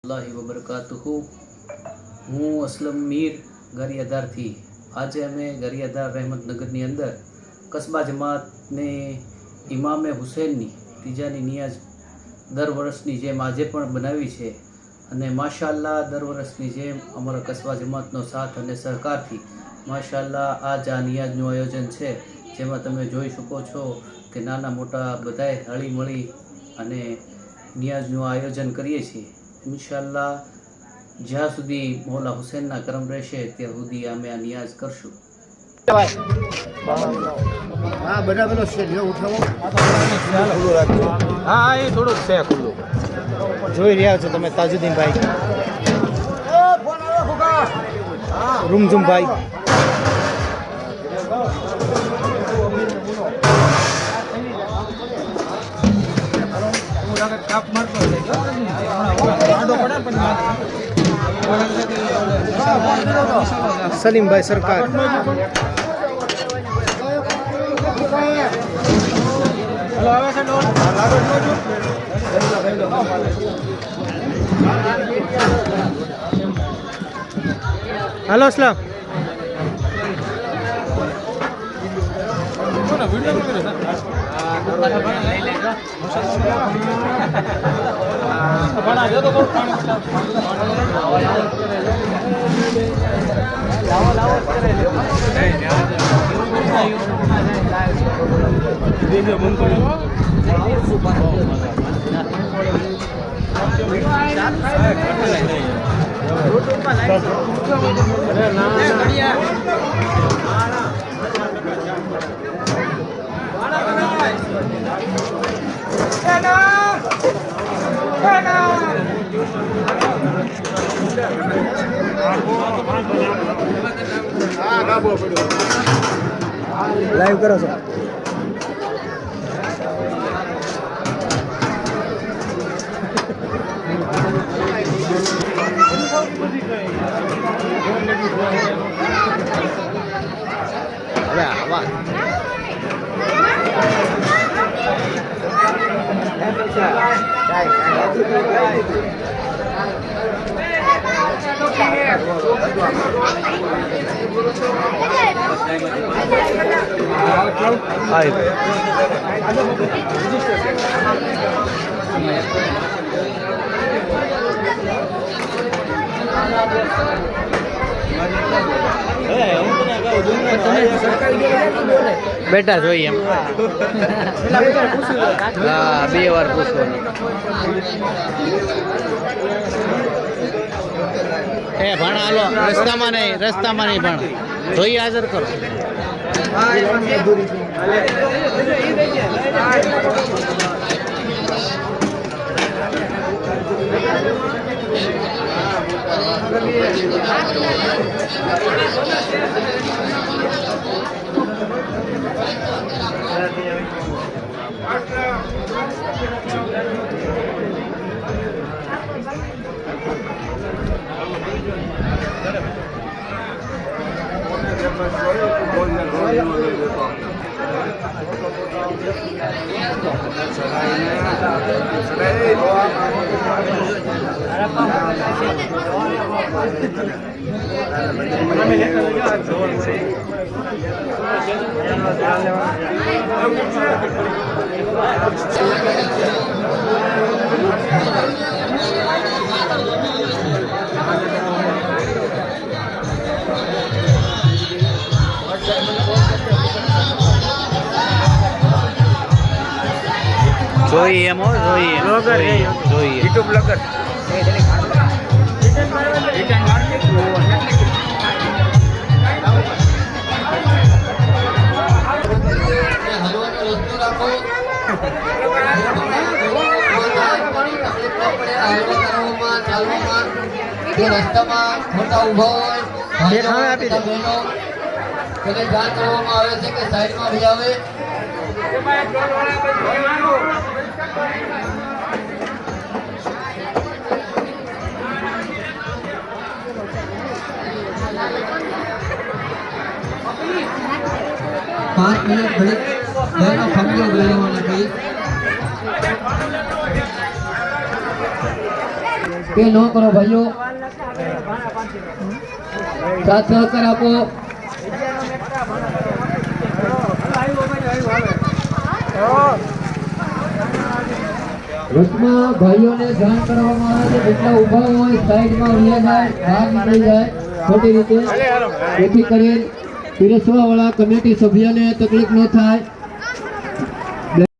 વબરકાતુહુ। હું અસલમ મીર ગારિયાધારથી। આજે અમે ગારિયાધાર રહેમતનગરની અંદર કસ્બા જમાતને ઇમામે હુસૈનની ત્રીજાની નિયાઝ દર વર્ષની જેમ આજે પણ બનાવી છે અને માશાઅલ્લાહ દર વર્ષની જેમ અમારા કસ્બા જમાતનો સાથ અને સહકારથી માશાઅલ્લાહ આજ આ નિયાઝનું આયોજન છે, જેમાં તમે જોઈ શકો છો કે નાના મોટા બધાએ હળી મળી અને નિયાઝનું આયોજન કરીએ છીએ। ઇન્શાઅલ્લાહ જ્યાં સુધી મૌલા હુસૈનના કરમ રહેશે ત્યાં સુધી અમે આ નિયાઝ કરશું। હા બધા પેલો છે જો ઉઠાવો હા એ થોડુંક છે ખુલ્લું જોઈ રહ્યા છો તમે તાજુદ્દીનભાઈ રૂમઝુમભાઈ સલીમભાઈ સરકાર હાલો અસલામ લાઈવ કરો છો બેટા જોઈએ એમ હા 2 વાર પૂછવાનું એ ભણ હાલો રસ્તામાં નહીં ભણ જોઈએ હાજર કરો જોઈએ એમ જોઈએ યુટ્યુબ બ્લોગર રસ્તામાં મોટા ઉભા હોય આપી દે તેને જાણ કરવામાં આવે છે કે સાઈડમાં ભી આવે पाँच मिनट घड़ी बहनों फैमिली गए होने की કે ન કરો ભાઈઓ. સાથ સહકાર આપો. રથમાં ભાઈઓને જાણ કરવામાં આવે છે જેટલા ઊભા હોય સાઈડમાં વહી જાય, બહાર નીકળી જાય ખોટી રીતે, જેથી કરીને પીરસવા વાળા કમિટી સભ્યને તકલીફ ન થાય.